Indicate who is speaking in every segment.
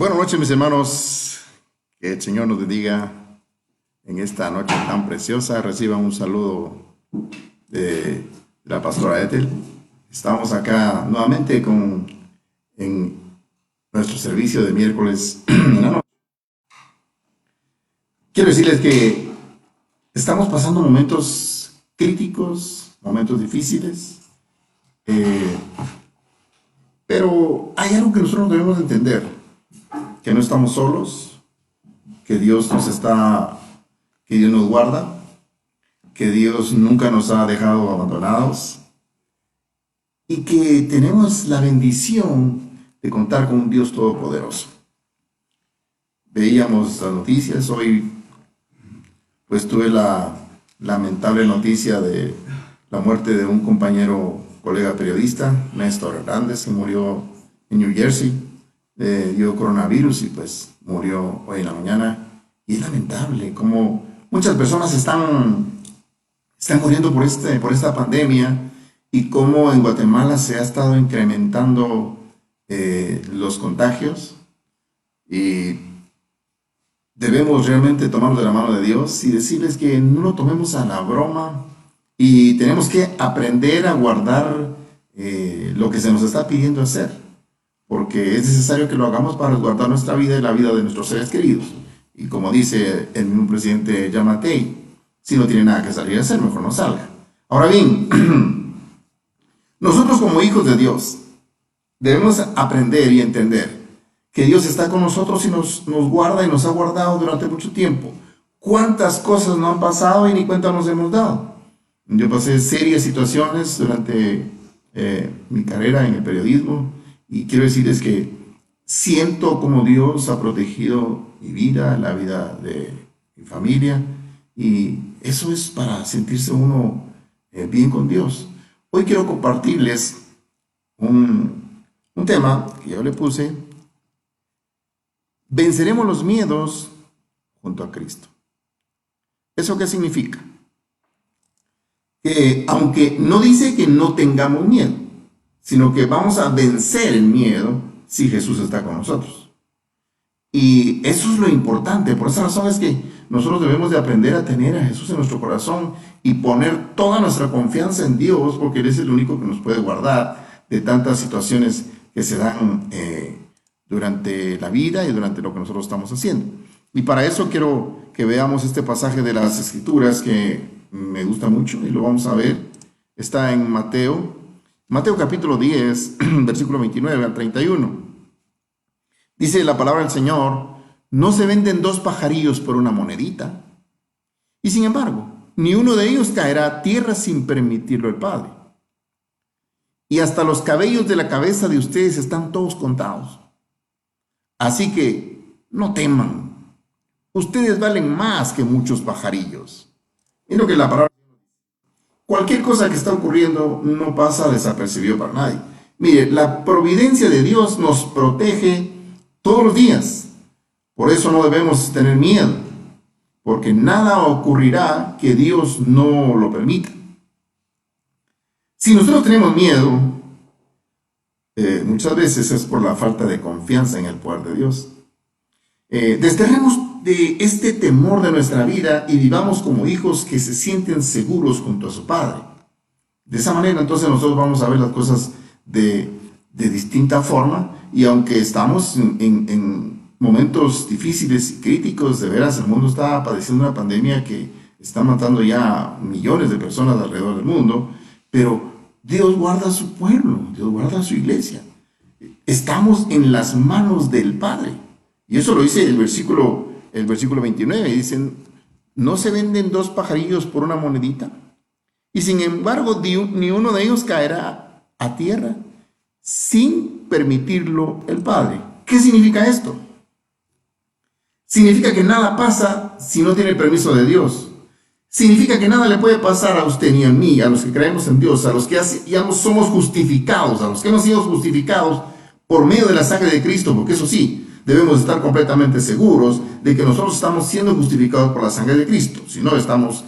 Speaker 1: Buenas noches, mis hermanos. Que el Señor nos bendiga en esta noche tan preciosa. Reciban un saludo de la pastora Ethel. Estamos acá nuevamente en nuestro servicio de miércoles en la noche. Quiero decirles que estamos pasando momentos críticos, momentos difíciles, pero hay algo que nosotros debemos entender, que no estamos solos, que Dios que Dios nos guarda, que Dios nunca nos ha dejado abandonados y que tenemos la bendición de contar con un Dios todopoderoso. Veíamos las noticias, hoy pues tuve la lamentable noticia de la muerte de un colega periodista, Néstor Hernández, que murió en New Jersey. Dio coronavirus y pues murió hoy en la mañana. Y es lamentable como muchas personas están muriendo por esta pandemia, y cómo en Guatemala se ha estado incrementando los contagios, y debemos realmente tomarlo de la mano de Dios y decirles que no lo tomemos a la broma, y tenemos que aprender a guardar lo que se nos está pidiendo hacer, porque es necesario que lo hagamos para resguardar nuestra vida y la vida de nuestros seres queridos. Y como dice el mismo presidente Yamatei, si no tiene nada que salir a hacer, mejor no salga. Ahora bien, nosotros como hijos de Dios debemos aprender y entender que Dios está con nosotros y nos guarda, y nos ha guardado durante mucho tiempo. ¿Cuántas cosas no han pasado y ni cuenta nos hemos dado? Yo pasé serias situaciones durante mi carrera en el periodismo, y quiero decirles que siento como Dios ha protegido mi vida, la vida de mi familia, y eso es para sentirse uno bien con Dios. Hoy quiero compartirles un tema que yo le puse: venceremos los miedos junto a Cristo. ¿Eso qué significa? Que aunque no dice que no tengamos miedo, sino que vamos a vencer el miedo si Jesús está con nosotros. Y eso es lo importante. Por esa razón es que nosotros debemos de aprender a tener a Jesús en nuestro corazón y poner toda nuestra confianza en Dios, porque Él es el único que nos puede guardar de tantas situaciones que se dan durante la vida y durante lo que nosotros estamos haciendo. Y para eso quiero que veamos este pasaje de las Escrituras que me gusta mucho, y lo vamos a ver. Está en Mateo capítulo 10, versículo 29 al 31. Dice la palabra del Señor: no se venden dos pajarillos por una monedita, y sin embargo, ni uno de ellos caerá a tierra sin permitirlo el Padre. Y hasta los cabellos de la cabeza de ustedes están todos contados. Así que no teman, ustedes valen más que muchos pajarillos. Es lo que la palabra. Cualquier cosa que está ocurriendo no pasa desapercibido para nadie. Mire, la providencia de Dios nos protege todos los días. Por eso no debemos tener miedo, porque nada ocurrirá que Dios no lo permita. Si nosotros tenemos miedo, muchas veces es por la falta de confianza en el poder de Dios. Desterremos de este temor de nuestra vida y vivamos como hijos que se sienten seguros junto a su Padre. De esa manera, entonces, nosotros vamos a ver las cosas de distinta forma, y aunque estamos en momentos difíciles y críticos, de veras, el mundo está padeciendo una pandemia que está matando ya millones de personas alrededor del mundo, pero Dios guarda a su pueblo, Dios guarda a su iglesia. Estamos en las manos del Padre. Y eso lo dice el versículo 29. Dicen: no se venden dos pajarillos por una monedita, y sin embargo ni uno de ellos caerá a tierra sin permitirlo el Padre. ¿Qué significa esto? Significa que nada pasa si no tiene el permiso de Dios. Significa que nada le puede pasar a usted ni a mí, a los que creemos en Dios, a los que ya somos justificados, a los que hemos sido justificados por medio de la sangre de Cristo, porque eso sí, debemos estar completamente seguros de que nosotros estamos siendo justificados por la sangre de Cristo. Si no estamos,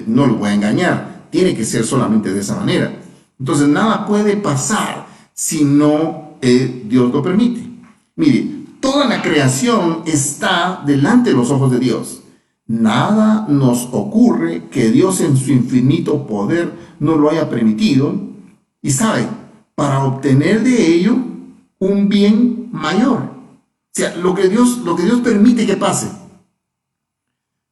Speaker 1: no lo voy a engañar. Tiene que ser solamente de esa manera. Entonces nada puede pasar si no Dios lo permite. Mire, Toda la creación está delante de los ojos de Dios. Nada nos ocurre que Dios en su infinito poder no lo haya permitido. Y sabe, para obtener de ello un bien mayor. O sea, lo que Dios permite que pase,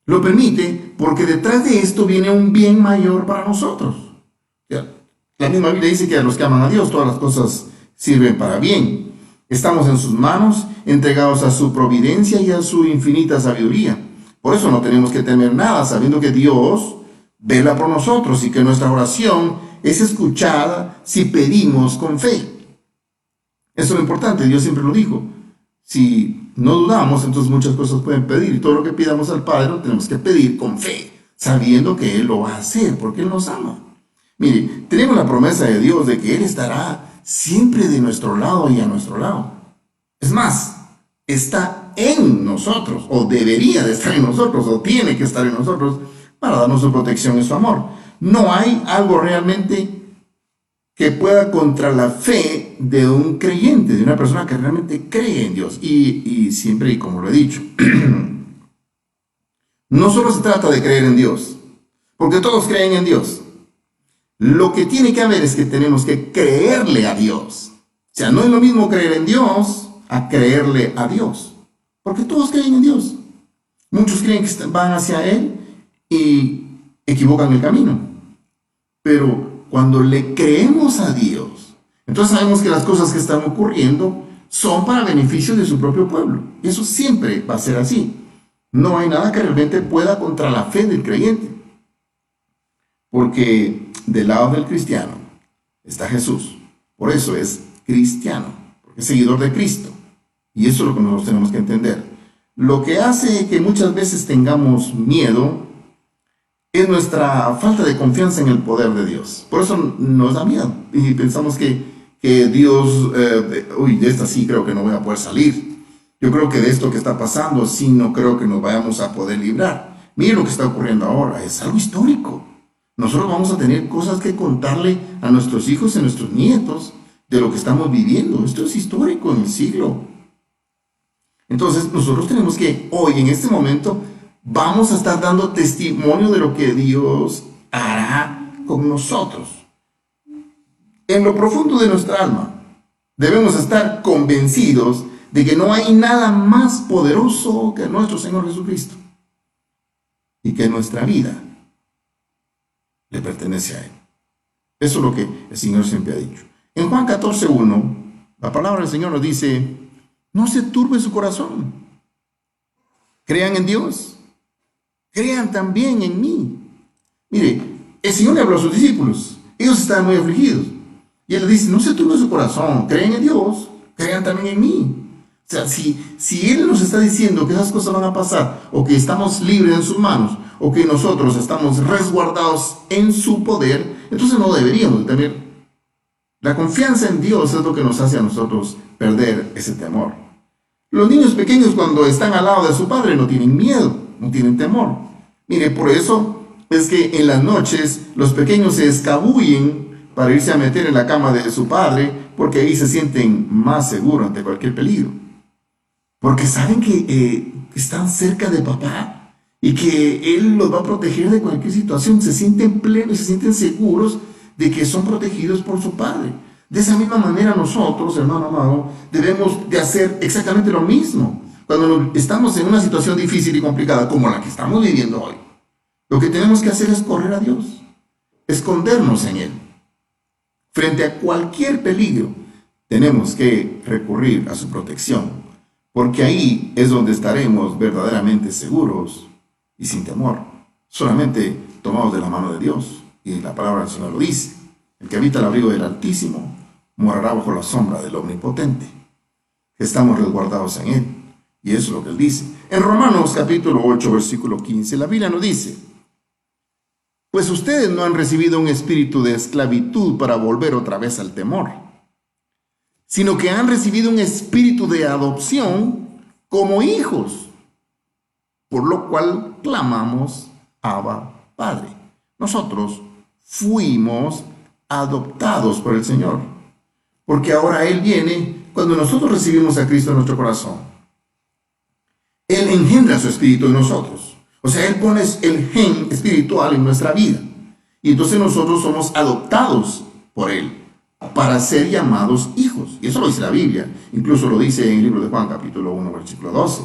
Speaker 1: lo permite porque detrás de esto viene un bien mayor para nosotros. O sea, la misma Biblia dice que a los que aman a Dios todas las cosas sirven para bien. Estamos en sus manos, entregados a su providencia y a su infinita sabiduría. Por eso no tenemos que temer nada, sabiendo que Dios vela por nosotros y que nuestra oración es escuchada si pedimos con fe. Eso es lo importante, Dios siempre lo dijo. Si no dudamos, entonces muchas cosas pueden pedir. Y todo lo que pidamos al Padre lo tenemos que pedir con fe, sabiendo que Él lo va a hacer, porque Él nos ama. Mire, tenemos la promesa de Dios de que Él estará siempre de nuestro lado y a nuestro lado. Es más, está en nosotros, o debería de estar en nosotros, o tiene que estar en nosotros, para darnos su protección y su amor. No hay algo realmente que pueda contra la fe de un creyente, de una persona que realmente cree en Dios. Y siempre, y como lo he dicho, no solo se trata de creer en Dios, porque todos creen en Dios. Lo que tiene que haber es que tenemos que creerle a Dios. O sea, no es lo mismo creer en Dios a creerle a Dios, porque todos creen en Dios. Muchos creen que van hacia Él y equivocan el camino. Pero cuando le creemos a Dios, entonces sabemos que las cosas que están ocurriendo son para beneficio de su propio pueblo. Y eso siempre va a ser así. No hay nada que realmente pueda contra la fe del creyente. Porque del lado del cristiano está Jesús. Por eso es cristiano, porque es seguidor de Cristo. Y eso es lo que nosotros tenemos que entender. Lo que hace que muchas veces tengamos miedo es nuestra falta de confianza en el poder de Dios. Por eso nos da miedo. Y pensamos que Dios, de esta sí creo que no voy a poder salir. Yo creo que de esto que está pasando, sí no creo que nos vayamos a poder librar. Mire lo que está ocurriendo ahora, es algo histórico. Nosotros vamos a tener cosas que contarle a nuestros hijos y a nuestros nietos de lo que estamos viviendo. Esto es histórico en el siglo. Entonces nosotros tenemos que hoy, en este momento, vamos a estar dando testimonio de lo que Dios hará con nosotros. En lo profundo de nuestra alma, debemos estar convencidos de que no hay nada más poderoso que nuestro Señor Jesucristo. Y que nuestra vida le pertenece a Él. Eso es lo que el Señor siempre ha dicho. En Juan 14:1, la palabra del Señor nos dice: no se turbe su corazón. Crean en Dios. Crean también en mí. Mire, el Señor le habló a sus discípulos. Ellos estaban muy afligidos. Y Él les dice: no se turbe su corazón. Creen en Dios. Crean también en mí. O sea, si Él nos está diciendo que esas cosas van a pasar, o que estamos libres en sus manos, o que nosotros estamos resguardados en su poder, entonces no deberíamos temer. La confianza en Dios es lo que nos hace a nosotros perder ese temor. Los niños pequeños, cuando están al lado de su padre, no tienen miedo, no tienen temor. Mire, por eso es que en las noches los pequeños se escabullen para irse a meter en la cama de su padre, porque ahí se sienten más seguros ante cualquier peligro. Porque saben que están cerca de papá y que Él los va a proteger de cualquier situación. Se sienten plenos, se sienten seguros de que son protegidos por su Padre. De esa misma manera nosotros, hermano amado, debemos de hacer exactamente lo mismo. Cuando estamos en una situación difícil y complicada como la que estamos viviendo hoy, lo que tenemos que hacer es correr a Dios, escondernos en Él. Frente a cualquier peligro, tenemos que recurrir a su protección, porque ahí es donde estaremos verdaderamente seguros y sin temor, solamente tomados de la mano de Dios. Y la palabra del Señor lo dice: el que habita el abrigo del Altísimo morará bajo la sombra del Omnipotente. Estamos resguardados en Él, y eso es lo que Él dice. En Romanos capítulo 8, versículo 15, la Biblia nos dice: pues ustedes no han recibido un espíritu de esclavitud para volver otra vez al temor, sino que han recibido un espíritu de adopción como hijos, por lo cual clamamos: Abba, Padre. Nosotros fuimos adoptados por el Señor, porque ahora Él viene cuando nosotros recibimos a Cristo en nuestro corazón. Él engendra su espíritu en nosotros. O sea, Él pone el gen espiritual en nuestra vida. Y entonces nosotros somos adoptados por Él para ser llamados hijos. Y eso lo dice la Biblia. Incluso lo dice en el libro de Juan, capítulo 1, versículo 12.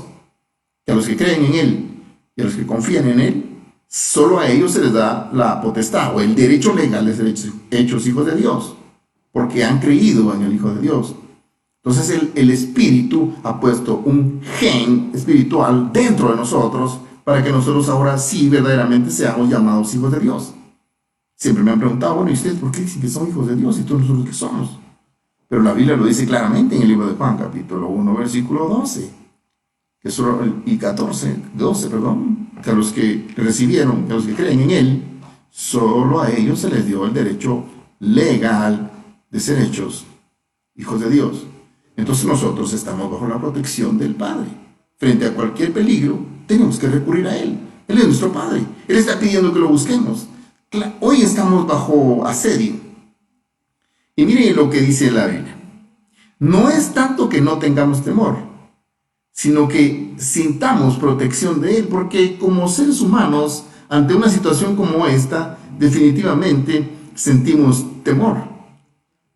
Speaker 1: Que a los que creen en Él y a los que confían en Él, solo a ellos se les da la potestad o el derecho legal de ser hechos hijos de Dios, porque han creído en el Hijo de Dios. Entonces el Espíritu ha puesto un gen espiritual dentro de nosotros para que nosotros ahora sí verdaderamente seamos llamados hijos de Dios. Siempre me han preguntado, bueno, ¿y ustedes por qué dicen que son hijos de Dios y todos nosotros que somos? Pero la Biblia lo dice claramente en el libro de Juan, capítulo 1, versículo 12, que solo, y 12, que a los que recibieron, a los que creen en Él, solo a ellos se les dio el derecho legal de ser hechos hijos de Dios. Entonces nosotros estamos bajo la protección del Padre. Frente a cualquier peligro, tenemos que recurrir a Él. Él es nuestro Padre. Él está pidiendo que lo busquemos. Hoy estamos bajo asedio. Y miren lo que dice la Biblia. No es tanto que no tengamos temor, sino que sintamos protección de Él, porque como seres humanos, ante una situación como esta, definitivamente sentimos temor.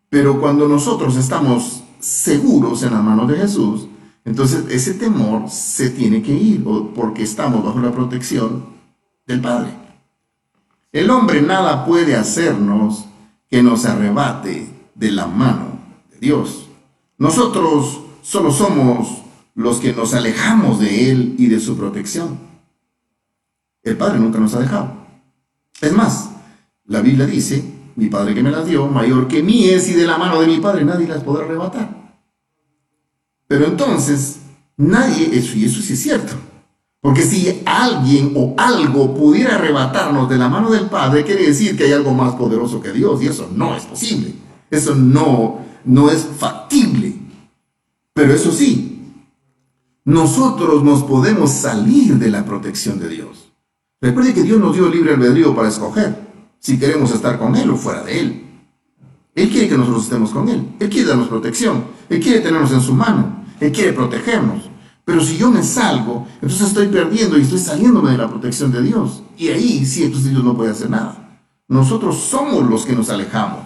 Speaker 1: Pero cuando nosotros estamos seguros en las manos de Jesús, entonces ese temor se tiene que ir, porque estamos bajo la protección del Padre. El hombre nada puede hacernos que nos arrebate de la mano de Dios. Nosotros solo somos los que nos alejamos de Él y de su protección. El Padre nunca nos ha dejado. Es más, la Biblia dice, mi Padre que me las dio, mayor que mí es, y de la mano de mi Padre nadie las podrá arrebatar. Pero entonces, nadie, y eso sí es cierto, porque si alguien o algo pudiera arrebatarnos de la mano del Padre, quiere decir que hay algo más poderoso que Dios, y eso no es posible. Eso no es factible. Pero eso sí, nosotros nos podemos salir de la protección de Dios. Recuerde que Dios nos dio libre albedrío para escoger si queremos estar con Él o fuera de Él. Él quiere que nosotros estemos con Él. Él quiere darnos protección. Él quiere tenernos en su mano. Él quiere protegernos. Pero si yo me salgo, entonces estoy perdiendo y estoy saliéndome de la protección de Dios. Y ahí sí, entonces Dios no puede hacer nada. Nosotros somos los que nos alejamos.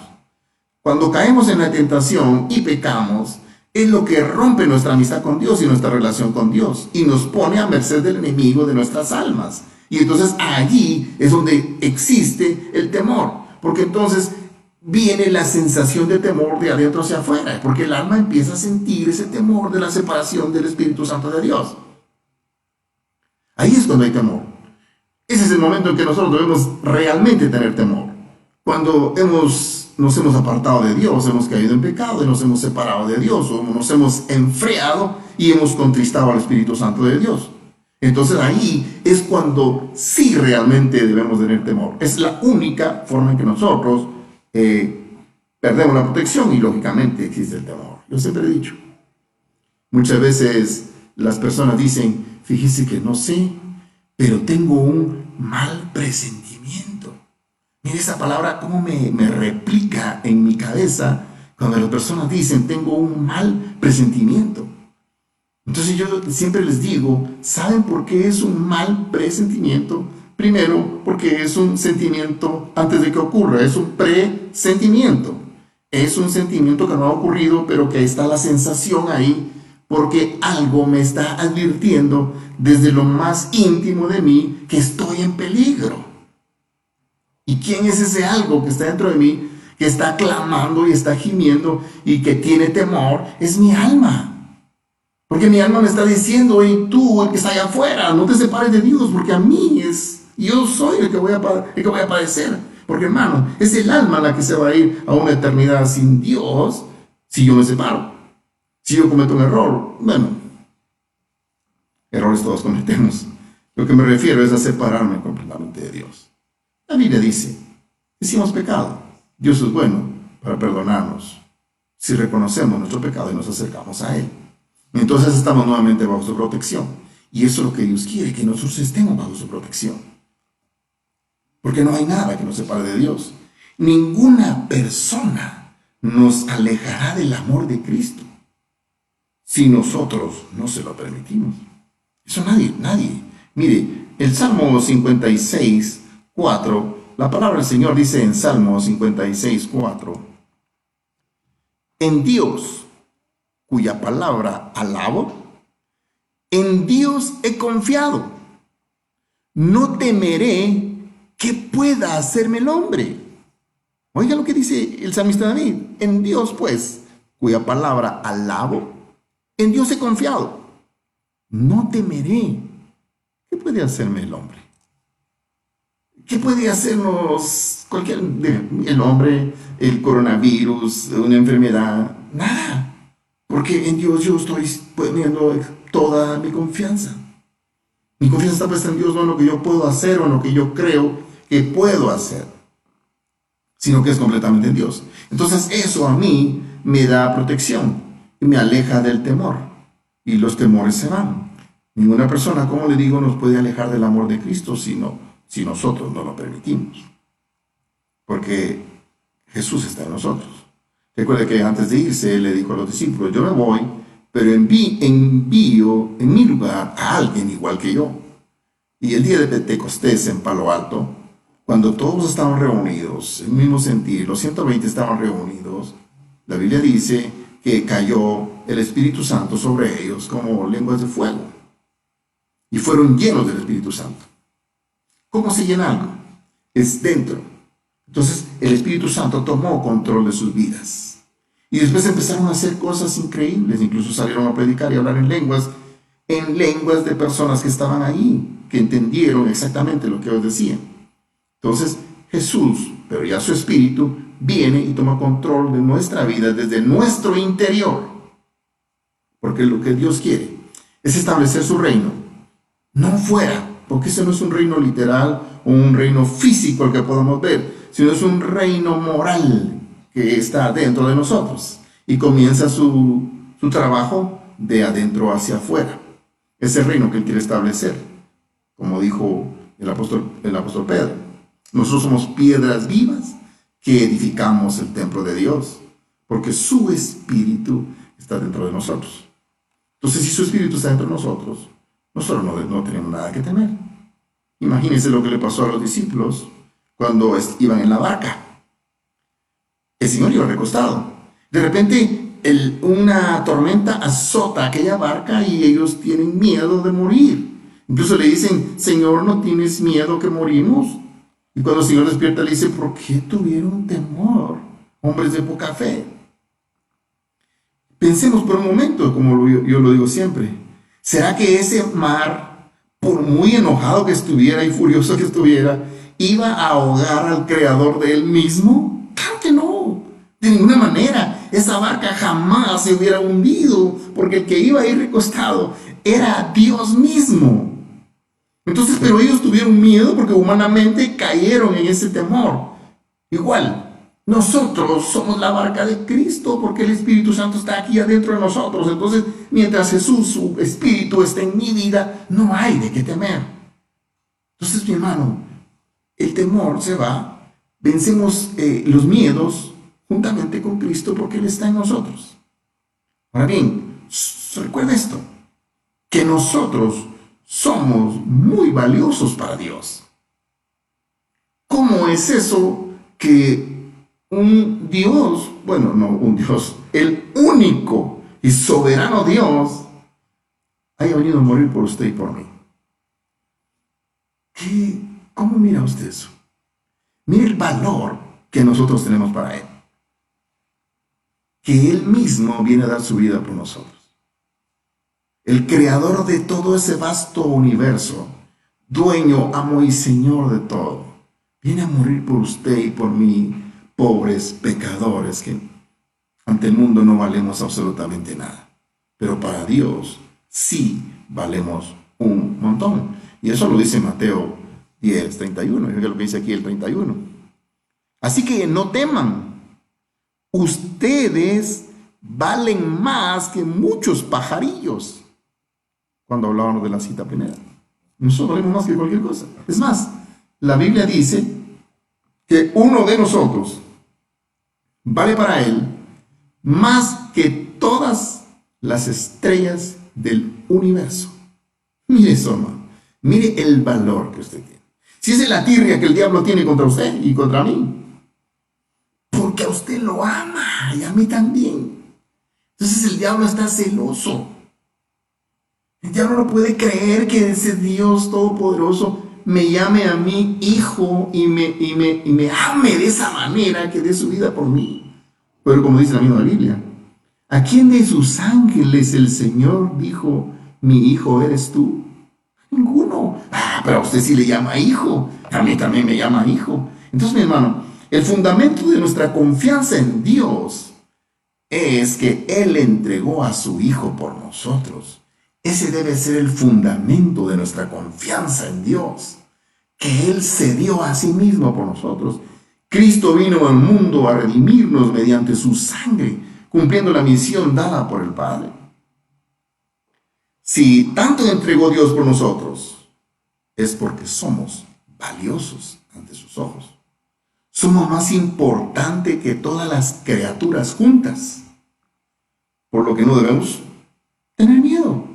Speaker 1: Cuando caemos en la tentación y pecamos, es lo que rompe nuestra amistad con Dios y nuestra relación con Dios. Y nos pone a merced del enemigo de nuestras almas. Y entonces allí es donde existe el temor. Porque entonces viene la sensación de temor de adentro hacia afuera, porque el alma empieza a sentir ese temor de la separación del Espíritu Santo de Dios. Ahí es cuando hay temor. Ese es el momento en que nosotros debemos realmente tener temor. Cuando nos hemos apartado de Dios, hemos caído en pecado y nos hemos separado de Dios, o nos hemos enfriado y hemos contristado al Espíritu Santo de Dios. Entonces ahí es cuando sí realmente debemos tener temor. Es la única forma en que nosotros perdemos la protección y lógicamente existe el temor. Yo siempre he dicho, muchas veces las personas dicen, fíjese que no sé, pero tengo un mal presentimiento. Mire esa palabra cómo me replica en mi cabeza cuando las personas dicen, tengo un mal presentimiento. Entonces yo siempre les digo, ¿saben por qué es un mal presentimiento? Primero, porque es un sentimiento antes de que ocurra, es un presentimiento. Es un sentimiento que no ha ocurrido, pero que está la sensación ahí, porque algo me está advirtiendo desde lo más íntimo de mí que estoy en peligro. ¿Y quién es ese algo que está dentro de mí, que está clamando y está gimiendo y que tiene temor? Es mi alma. Porque mi alma me está diciendo, hey, tú, el que está allá afuera, no te separes de Dios, porque a mí yo soy el que voy a padecer. Porque hermano, es el alma la que se va a ir a una eternidad sin Dios si yo me separo. Si yo cometo un error, bueno, errores todos cometemos. Lo que me refiero es a separarme completamente de Dios. La Biblia dice, si hemos pecado, Dios es bueno para perdonarnos si reconocemos nuestro pecado y nos acercamos a Él. Entonces estamos nuevamente bajo su protección. Y eso es lo que Dios quiere, que nosotros estemos bajo su protección. Porque no hay nada que nos separe de Dios. Ninguna persona nos alejará del amor de Cristo si nosotros no se lo permitimos. Eso nadie. Mire, el Salmo 56, 4, la palabra del Señor dice en Salmo 56, 4, en Dios, cuya palabra alabo, en Dios he confiado. No temeré que pueda hacerme el hombre. Oiga lo que dice el salmista David. En Dios, pues, cuya palabra alabo, en Dios he confiado. No temeré. ¿Qué puede hacerme el hombre? ¿Qué puede hacernos el hombre, el coronavirus, una enfermedad? Nada. Porque en Dios yo estoy poniendo toda mi confianza. Mi confianza está puesta en Dios, no en lo que yo puedo hacer o en lo que yo creo que puedo hacer, sino que es completamente en Dios. Entonces eso a mí me da protección y me aleja del temor. Y los temores se van. Ninguna persona, como le digo, nos puede alejar del amor de Cristo si nosotros no lo permitimos. Porque Jesús está en nosotros. Recuerde que antes de irse, Él le dijo a los discípulos, yo me voy, pero envío en mi lugar a alguien igual que yo. Y el día de Pentecostés en Palo Alto, cuando todos estaban reunidos, en el mismo sentir, los 120 estaban reunidos, la Biblia dice que cayó el Espíritu Santo sobre ellos como lenguas de fuego. Y fueron llenos del Espíritu Santo. ¿Cómo se llena algo? Es dentro. Entonces el Espíritu Santo tomó control de sus vidas. Y después empezaron a hacer cosas increíbles. Incluso salieron a predicar y hablar en lenguas de personas que estaban ahí, que entendieron exactamente lo que ellos decían. Entonces Jesús, pero ya su Espíritu, viene y toma control de nuestra vida desde nuestro interior. Porque lo que Dios quiere es establecer su reino, no fuera, porque ese no es un reino literal o un reino físico al que podamos ver, sino es un reino moral que está dentro de nosotros y comienza su trabajo de adentro hacia afuera. Ese reino que Él quiere establecer, como dijo el apóstol Pedro. Nosotros somos piedras vivas que edificamos el templo de Dios, porque su Espíritu está dentro de nosotros. Entonces, si su Espíritu está dentro de nosotros no tenemos nada que temer. Imagínense lo que le pasó a los discípulos cuando iban en la barca. El Señor iba recostado. De repente, una tormenta azota aquella barca y ellos tienen miedo de morir. Incluso le dicen, Señor, ¿no tienes miedo que morimos? Y cuando el Señor despierta, le dice, ¿por qué tuvieron temor, hombres de poca fe? Pensemos por un momento, como yo lo digo siempre, ¿será que ese mar, por muy enojado que estuviera y furioso que estuviera, iba a ahogar al creador de él mismo? Claro que no, de ninguna manera. Esa barca jamás se hubiera hundido, porque el que iba a ir recostado era Dios mismo. Entonces, pero ellos tuvieron miedo porque humanamente cayeron en ese temor. Igual, nosotros somos la barca de Cristo porque el Espíritu Santo está aquí adentro de nosotros. Entonces, mientras Jesús, su Espíritu, esté en mi vida, no hay de qué temer. Entonces, mi hermano, el temor se va. Vencemos los miedos juntamente con Cristo porque Él está en nosotros. Ahora bien, recuerda esto, que nosotros somos muy valiosos para Dios. ¿Cómo es eso que un Dios, bueno, no un Dios, el único y soberano Dios haya venido a morir por usted y por mí? ¿Cómo mira usted eso? Mire el valor que nosotros tenemos para Él. Que Él mismo viene a dar su vida por nosotros. El creador de todo ese vasto universo, dueño, amo y señor de todo, viene a morir por usted y por mí, pobres pecadores que ante el mundo no valemos absolutamente nada. Pero para Dios sí valemos un montón. Y eso lo dice Mateo 10, 31. Fíjate lo que dice aquí el 31. Así que no teman. Ustedes valen más que muchos pajarillos. Cuando hablábamos de la cita primera. Nosotros valemos más que cualquier cosa. Es más, la Biblia dice que uno de nosotros vale para Él más que todas las estrellas del universo. Mire eso, hermano. Mire el valor que usted tiene. Si esa es la tirria que el diablo tiene contra usted y contra mí, porque a usted lo ama y a mí también. Entonces el diablo está celoso. El diablo no puede creer que ese Dios todopoderoso me llame a mí hijo y me ame de esa manera, que dé su vida por mí. Pero como dice la misma Biblia, ¿a quién de sus ángeles el Señor dijo, mi hijo eres tú? Ninguno. Pero a usted sí le llama hijo. A mí también me llama hijo. Entonces, mi hermano, el fundamento de nuestra confianza en Dios es que Él entregó a su hijo por nosotros. Ese debe ser el fundamento de nuestra confianza en Dios, que Él se dio a sí mismo por nosotros. Cristo vino al mundo a redimirnos mediante su sangre, cumpliendo la misión dada por el Padre. Si tanto entregó Dios por nosotros, es porque somos valiosos ante sus ojos. Somos más importantes que todas las criaturas juntas, por lo que no debemos tener miedo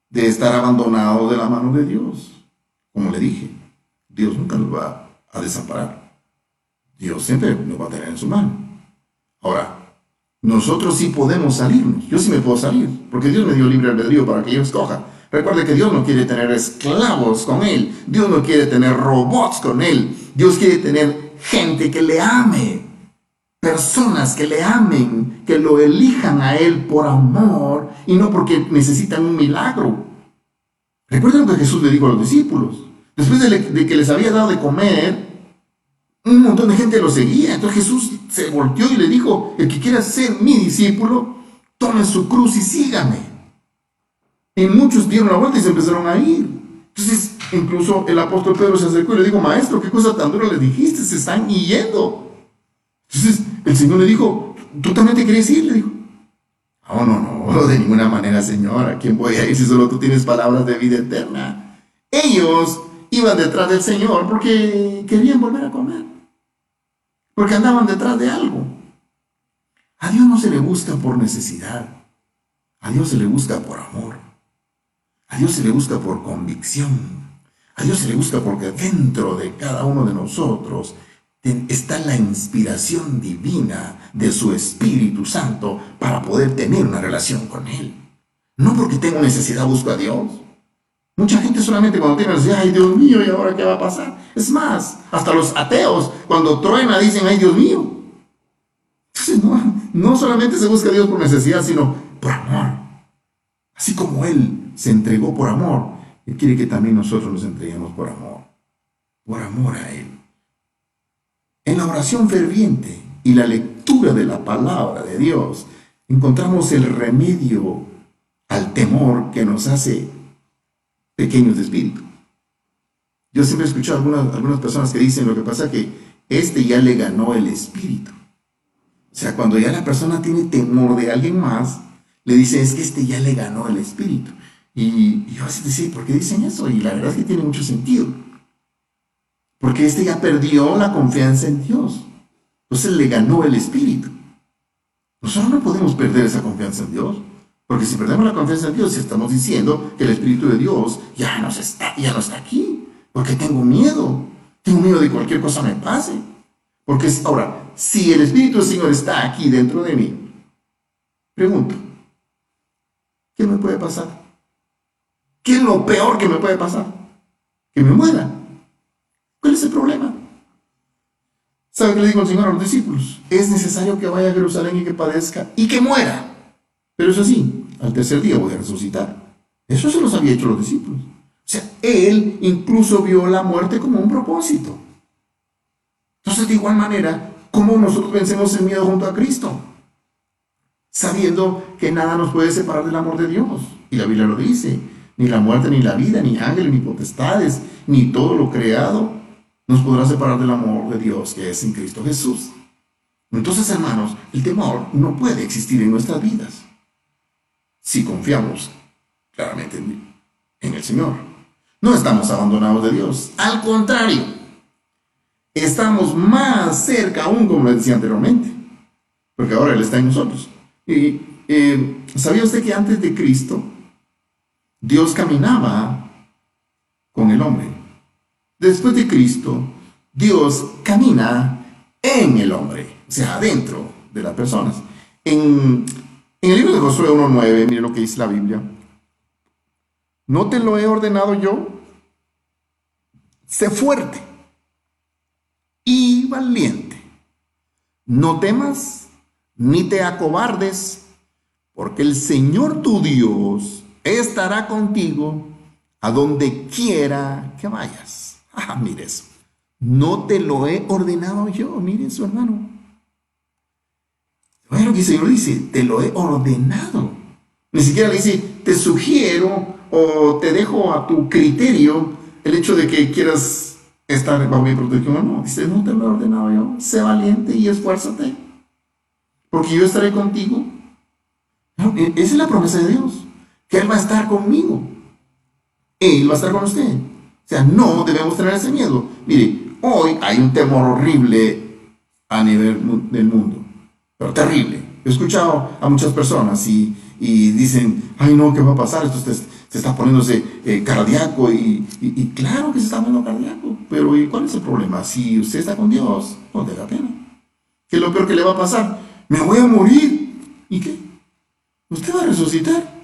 Speaker 1: de estar abandonados de la mano de Dios. Como le dije, Dios nunca nos va a desamparar. Dios siempre nos va a tener en su mano. Ahora, nosotros sí podemos salirnos. Yo sí me puedo salir, porque Dios me dio libre albedrío para que yo escoja. Recuerde que Dios no quiere tener esclavos con Él. Dios no quiere tener robots con Él. Dios quiere tener gente que le ame. Personas que le amen, que lo elijan a Él por amor y no porque necesitan un milagro. Recuerden lo que Jesús le dijo a los discípulos. Después de que les había dado de comer, un montón de gente lo seguía. Entonces Jesús se volteó y le dijo, el que quiera ser mi discípulo, tome su cruz y sígame. Y muchos dieron la vuelta y se empezaron a ir. Entonces incluso el apóstol Pedro se acercó y le dijo, maestro, ¿qué cosa tan dura le dijiste? Se están yendo. Entonces el Señor le dijo, ¿tú también te querías ir? Le dijo. Oh, no, de ninguna manera, Señor. ¿A quién voy a ir si solo tú tienes palabras de vida eterna? Ellos iban detrás del Señor porque querían volver a comer. Porque andaban detrás de algo. A Dios no se le busca por necesidad. A Dios se le busca por amor. A Dios se le busca por convicción. A Dios se le busca porque dentro de cada uno de nosotros está la inspiración divina de su Espíritu Santo para poder tener una relación con Él. No porque tengo necesidad busco a Dios. Mucha gente solamente cuando tiene necesidad, ay Dios mío, ¿y ahora qué va a pasar? Es más, hasta los ateos cuando truena dicen, ay Dios mío. Entonces no solamente se busca a Dios por necesidad, sino por amor. Así como Él se entregó por amor, Él quiere que también nosotros nos entreguemos por amor a Él. En la oración ferviente y la lectura de la palabra de Dios, encontramos el remedio al temor que nos hace pequeños de espíritu. Yo siempre he escuchado algunas personas que dicen, lo que pasa es que ya le ganó el espíritu. O sea, cuando ya la persona tiene temor de alguien más, le dice, es que ya le ganó el espíritu. Y yo a veces decía, ¿por qué dicen eso? Y la verdad es que tiene mucho sentido. Porque ya perdió la confianza en Dios. Entonces le ganó el espíritu. Nosotros no podemos perder esa confianza en Dios. Porque si perdemos la confianza en Dios, estamos diciendo que el Espíritu de Dios ya no está aquí. Porque tengo miedo. Tengo miedo de que cualquier cosa me pase. Porque ahora, si el Espíritu del Señor está aquí dentro de mí, pregunto, ¿qué me puede pasar? ¿Qué es lo peor que me puede pasar? Que me muera. ¿Cuál es el problema? ¿Sabe qué le dijo el Señor a los discípulos? Es necesario que vaya a Jerusalén y que padezca y que muera. Pero eso sí, al tercer día voy a resucitar. Eso se los había hecho los discípulos. O sea, Él incluso vio la muerte como un propósito. Entonces, de igual manera, ¿cómo nosotros vencemos el miedo junto a Cristo? Sabiendo que nada nos puede separar del amor de Dios. Y la Biblia lo dice. Ni la muerte, ni la vida, ni ángeles, ni potestades, ni todo lo creado nos podrá separar del amor de Dios que es en Cristo Jesús. Entonces, hermanos, el temor no puede existir en nuestras vidas si confiamos claramente en el Señor. No estamos abandonados de Dios. Al contrario, estamos más cerca aún, como le decía anteriormente, porque ahora Él está en nosotros. Y ¿sabía usted que antes de Cristo, Dios caminaba con el hombre. Después de Cristo, Dios camina en el hombre, o sea, adentro de las personas. En el libro de Josué 1:9, mire lo que dice la Biblia. ¿No te lo he ordenado yo? Sé fuerte y valiente. No temas ni te acobardes, porque el Señor tu Dios estará contigo a donde quiera que vayas. Mire eso. No te lo he ordenado yo, mire su hermano. Bueno, que el Señor dice, te lo he ordenado. Ni siquiera le dice, te sugiero o te dejo a tu criterio el hecho de que quieras estar bajo mi protección. No, dice, no te lo he ordenado yo. Sé valiente y esfuérzate, porque yo estaré contigo. No, esa es la promesa de Dios, que Él va a estar conmigo. Él va a estar con usted. O sea, no debemos tener ese miedo. Mire, hoy hay un temor horrible a nivel del mundo, pero terrible. He escuchado a muchas personas y dicen, ay no, ¿qué va a pasar? Esto se está poniéndose cardíaco y claro que se está poniendo cardíaco, pero ¿y cuál es el problema? Si usted está con Dios, no te da pena. ¿Qué es lo peor que le va a pasar? Me voy a morir. ¿Y qué? Usted va a resucitar.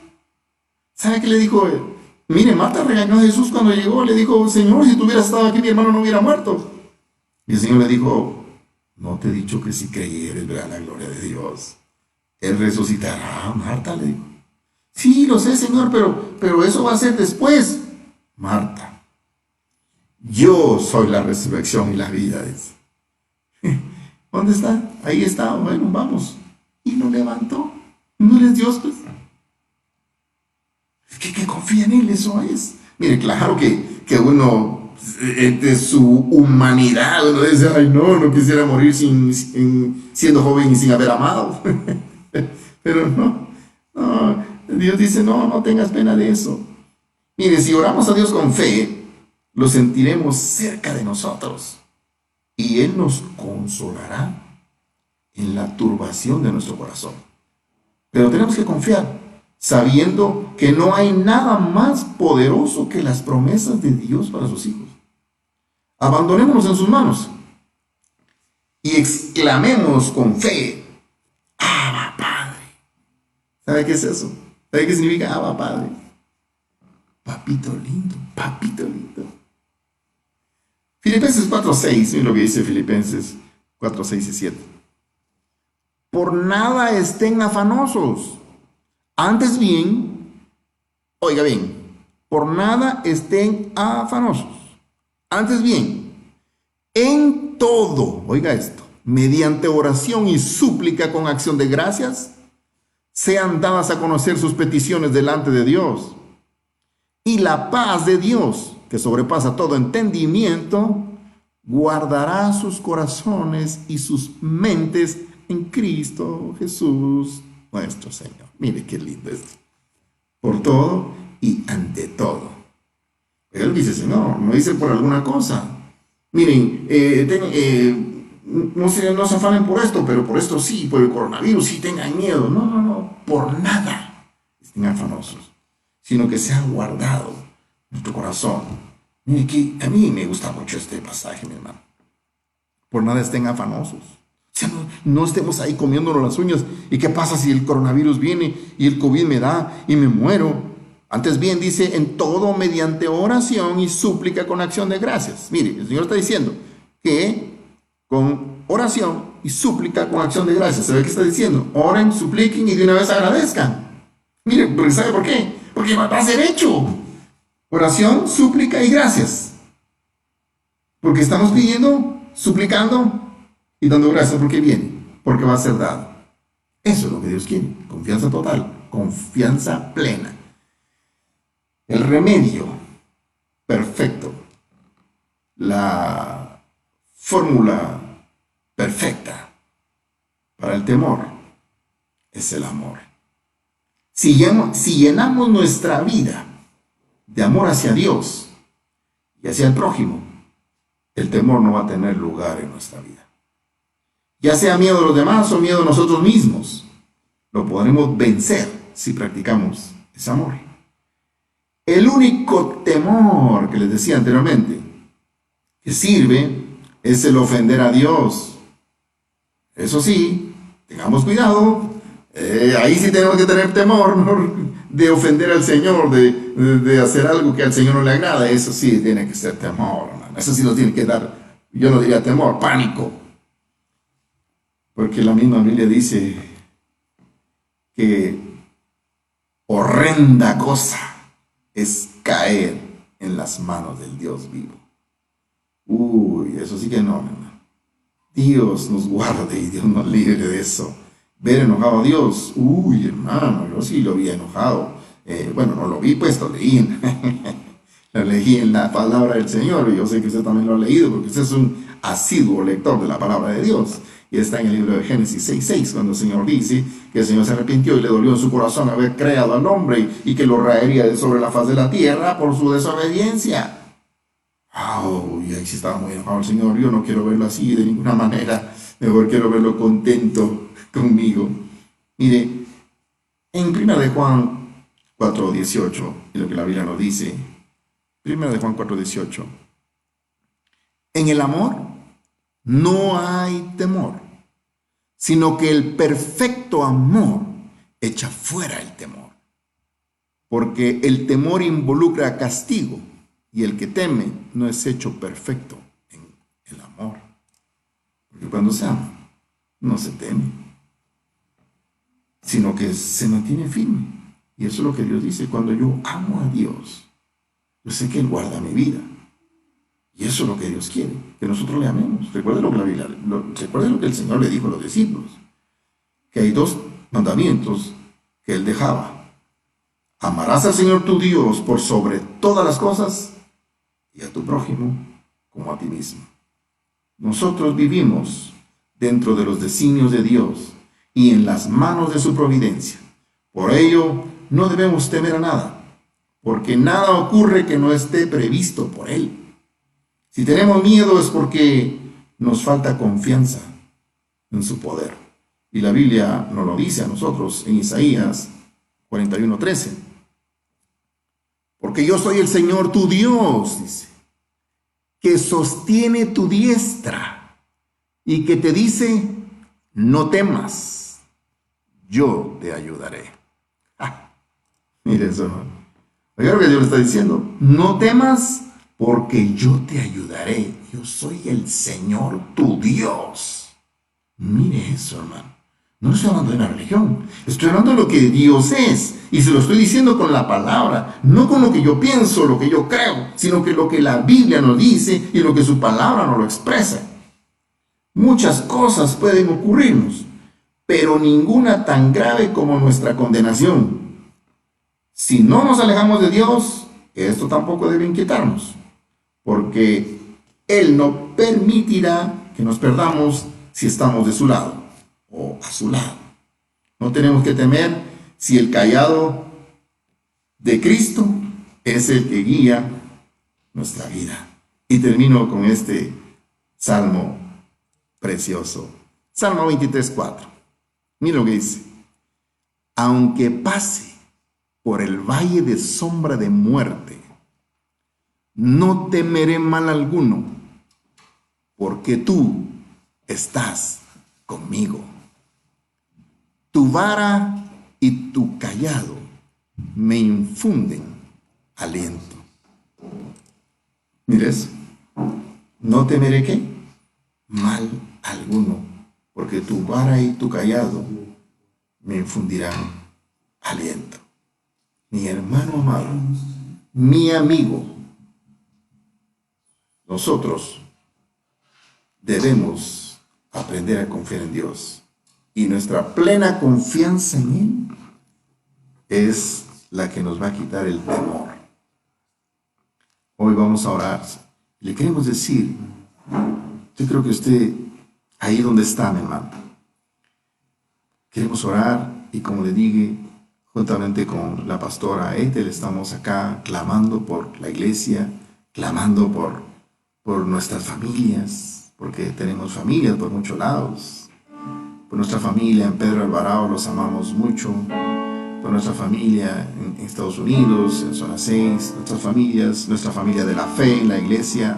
Speaker 1: ¿Sabe qué le dijo él? Mire, Marta regañó a Jesús cuando llegó. Le dijo, Señor, si tú hubieras estado aquí, mi hermano no hubiera muerto. Y el Señor le dijo, no te he dicho que si creyeres verás la gloria de Dios. Él resucitará. Marta le dijo, sí, lo sé, Señor, pero eso va a ser después. Marta, yo soy la resurrección y la vida. ¿Dónde está? Ahí está. Bueno, vamos. Y lo levantó. No eres Dios, pues. Que confía en Él, eso es. Mire, claro que uno, de su humanidad, uno dice, ay no quisiera morir siendo joven y sin haber amado. Pero no, Dios dice, no tengas pena de eso. Mire, si oramos a Dios con fe, lo sentiremos cerca de nosotros y Él nos consolará en la turbación de nuestro corazón. Pero tenemos que confiar, sabiendo que no hay nada más poderoso que las promesas de Dios para sus hijos. Abandonémonos en sus manos y exclamemos con fe, Abba Padre. ¿Sabe qué es eso? ¿Sabe qué significa Abba Padre? Papito lindo, papito lindo. Filipenses 4:6, miren lo que dice Filipenses 4:6 y 7. Por nada estén afanosos. Antes bien, oiga bien, por nada estén afanosos. Antes bien, en todo, oiga esto, mediante oración y súplica con acción de gracias, sean dadas a conocer sus peticiones delante de Dios. Y la paz de Dios, que sobrepasa todo entendimiento, guardará sus corazones y sus mentes en Cristo Jesús nuestro Señor. Mire qué lindo es. Por todo y ante todo. Él dice, Señor, no dice por alguna cosa. Miren, no se afanen por esto, pero por esto sí, por el coronavirus sí tengan miedo. No, por nada estén afanosos, sino que se ha guardado nuestro corazón. Mire que a mí me gusta mucho este pasaje, mi hermano. Por nada estén afanosos. O sea, no estemos ahí comiéndonos las uñas. ¿Y qué pasa si el coronavirus viene y el COVID me da y me muero? Antes bien dice, en todo mediante oración y súplica con acción de gracias. Mire, el Señor está diciendo que con oración y súplica con acción de gracias. ¿Sabe qué está diciendo? Oren, supliquen y de una vez agradezcan. Mire, ¿sabe por qué? Porque va a ser hecho. Oración, súplica y gracias. Porque estamos pidiendo, suplicando y dando gracias porque viene, porque va a ser dado. Eso es lo que Dios quiere. Confianza total, confianza plena. El remedio perfecto, la fórmula perfecta para el temor es el amor. Si llenamos nuestra vida de amor hacia Dios y hacia el prójimo, el temor no va a tener lugar en nuestra vida. Ya sea miedo a los demás o miedo a nosotros mismos, lo podremos vencer si practicamos ese amor. El único temor que les decía anteriormente que sirve es el ofender a Dios. Eso sí, tengamos cuidado. Ahí sí tenemos que tener temor, ¿no?, de ofender al Señor, de hacer algo que al Señor no le agrada. Eso sí tiene que ser temor, hermano. Eso sí nos tiene que dar, yo no diría temor, pánico. Porque la misma Biblia dice que horrenda cosa es caer en las manos del Dios vivo. Uy, eso sí que no, hermano. Dios nos guarde y Dios nos libre de eso. Ver enojado a Dios, uy, hermano, yo sí lo vi enojado. Bueno, no lo vi, pues lo leí. Lo leí en la palabra del Señor, y yo sé que usted también lo ha leído, porque usted es un asiduo lector de la palabra de Dios. Y está en el libro de Génesis 6:6, cuando el Señor dice que el Señor se arrepintió y le dolió en su corazón haber creado al hombre y que lo raería de sobre la faz de la tierra por su desobediencia. Oh, y ahí sí estaba muy enojado el Señor. Yo no quiero verlo así de ninguna manera. Mejor quiero verlo contento conmigo. Mire, en 1 de Juan 4:18, es lo que la Biblia nos dice. 1 de Juan 4:18. En el amor no hay temor, sino que el perfecto amor echa fuera el temor. Porque el temor involucra castigo, y el que teme no es hecho perfecto en el amor. Porque cuando se ama, no se teme, sino que se mantiene firme. Y eso es lo que Dios dice: cuando yo amo a Dios, yo sé que Él guarda mi vida. Y eso es lo que Dios quiere, que nosotros le amemos. Recuerden lo que la Biblia, recuerden lo que el Señor le dijo a los discípulos, que hay dos mandamientos que Él dejaba: amarás al Señor tu Dios por sobre todas las cosas, y a tu prójimo como a ti mismo. Nosotros vivimos dentro de los designios de Dios y en las manos de su providencia. Por ello, no debemos temer a nada, porque nada ocurre que no esté previsto por Él. Si tenemos miedo es porque nos falta confianza en su poder. Y la Biblia nos lo dice a nosotros en Isaías 41:13. Porque yo soy el Señor tu Dios, dice, que sostiene tu diestra y que te dice: no temas, yo te ayudaré. Mire eso, hermano. Oiga lo que Dios le está diciendo: no temas, porque yo te ayudaré. Yo soy el Señor tu Dios. Mire eso, hermano. No estoy hablando de una religión, estoy hablando de lo que Dios es. Y se lo estoy diciendo con la palabra, no con lo que yo pienso, lo que yo creo, sino que lo que la Biblia nos dice y lo que su palabra nos lo expresa. Muchas cosas pueden ocurrirnos, pero ninguna tan grave como nuestra condenación. Si no nos alejamos de Dios, esto tampoco debe inquietarnos, porque Él no permitirá que nos perdamos si estamos de su lado o a su lado. No tenemos que temer si el cayado de Cristo es el que guía nuestra vida. Y termino con este salmo precioso. Salmo 23:4. Mira lo que dice: aunque pase por el valle de sombra de muerte, no temeré mal alguno, porque tú estás conmigo. Tu vara y tu cayado me infunden aliento. Mire eso. No temeré ¿qué? Mal alguno, porque tu vara y tu cayado me infundirán aliento. Mi hermano amado, mi amigo, nosotros debemos aprender a confiar en Dios. Y nuestra plena confianza en Él es la que nos va a quitar el temor. Hoy vamos a orar. Le queremos decir, yo creo que usted, ahí donde está, mi hermano, queremos orar, y como le dije, juntamente con la pastora Ethel, estamos acá clamando por la iglesia, clamando por nuestras familias, porque tenemos familias por muchos lados. Por nuestra familia en Pedro Alvarado, los amamos mucho. por nuestra familia en Estados Unidos, en Zona 6, nuestras familias, nuestra familia de la fe en la iglesia.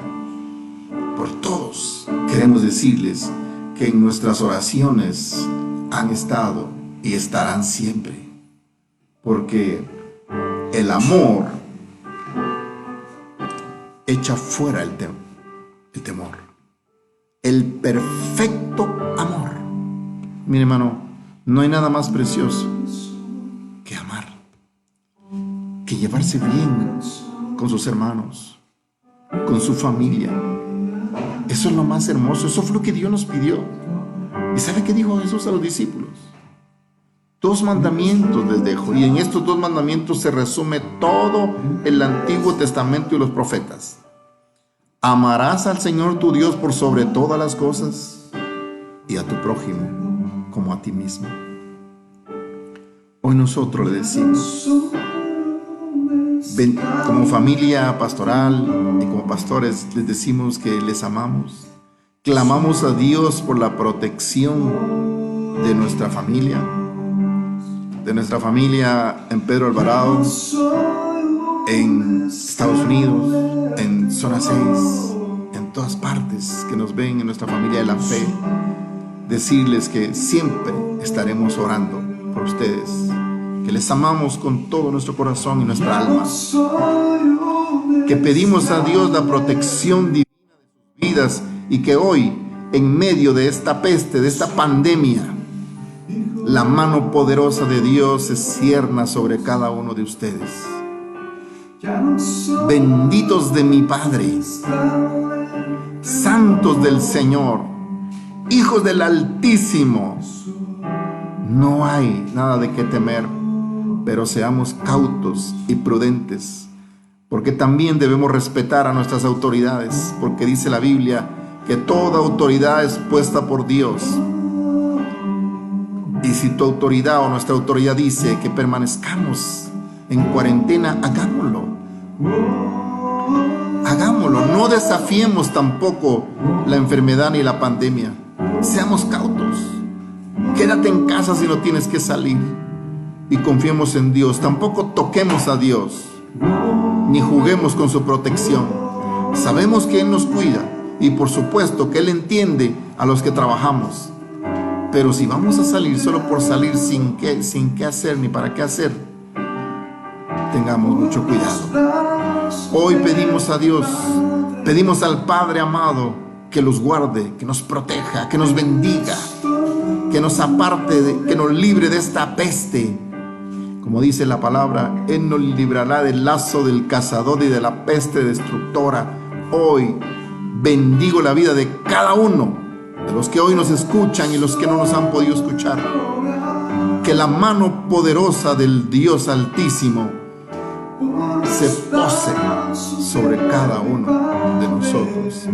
Speaker 1: Por todos queremos decirles que en nuestras oraciones han estado y estarán siempre, porque el amor echa fuera el temor. El perfecto amor. Mire, hermano, no hay nada más precioso que amar, que llevarse bien con sus hermanos, con su familia. Eso es lo más hermoso. Eso fue lo que Dios nos pidió. ¿Y sabe qué dijo Jesús a los discípulos? 2 mandamientos les dejo, y en estos 2 mandamientos se resume todo el Antiguo Testamento y los profetas. Amarás al Señor tu Dios por sobre todas las cosas y a tu prójimo como a ti mismo. Hoy nosotros le decimos, como familia pastoral y como pastores, les decimos que les amamos. Clamamos a Dios por la protección de nuestra familia en Pedro Alvarado, en Estados Unidos, en Zona 6, en todas partes que nos ven en nuestra familia de la fe. Decirles que siempre estaremos orando por ustedes, que les amamos con todo nuestro corazón y nuestra alma, que pedimos a Dios la protección divina de sus vidas, y que hoy, en medio de esta peste, de esta pandemia, la mano poderosa de Dios se cierna sobre cada uno de ustedes. Benditos de mi Padre, santos del Señor, hijos del Altísimo. No hay nada de qué temer, pero seamos cautos y prudentes, porque también debemos respetar a nuestras autoridades, porque dice la Biblia que toda autoridad es puesta por Dios. Y si tu autoridad o nuestra autoridad dice que permanezcamos en cuarentena, hagámoslo. Hagámoslo. No desafiemos tampoco la enfermedad ni la pandemia. Seamos cautos. Quédate en casa si no tienes que salir. Y confiemos en Dios. Tampoco toquemos a Dios, ni juguemos con su protección. Sabemos que Él nos cuida, y por supuesto que Él entiende a los que trabajamos. Pero si vamos a salir solo por salir sin qué hacer ni para qué hacer, tengamos mucho cuidado. Hoy pedimos a Dios, pedimos al Padre amado que los guarde, que nos proteja, que nos bendiga, que nos aparte, que nos libre de esta peste. Como dice la palabra, Él nos librará del lazo del cazador y de la peste destructora. Hoy bendigo la vida de cada uno de los que hoy nos escuchan y los que no nos han podido escuchar. Que la mano poderosa del Dios Altísimo se pose sobre cada uno de nosotros.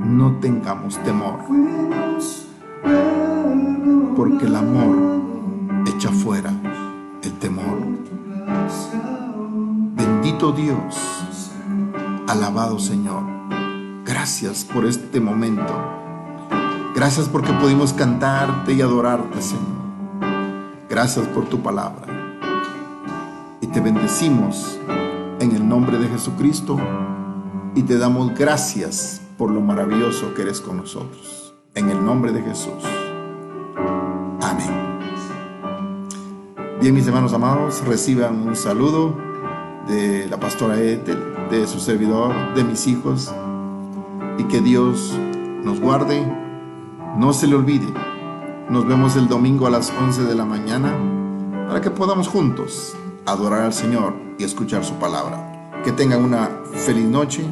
Speaker 1: No tengamos temor, porque el amor echa fuera el temor. Bendito Dios, alabado Señor. Gracias por este momento. Gracias porque pudimos cantarte y adorarte, Señor. Gracias por tu palabra. Y te bendecimos en el nombre de Jesucristo, y te damos gracias por lo maravilloso que eres con nosotros. En el nombre de Jesús. Amén. Bien, mis hermanos amados, reciban un saludo de la pastora Ethel, de su servidor, de mis hijos. Y que Dios nos guarde. No se le olvide, nos vemos el domingo a las 11 de la mañana para que podamos juntos adorar al Señor y escuchar su palabra. Que tengan una feliz noche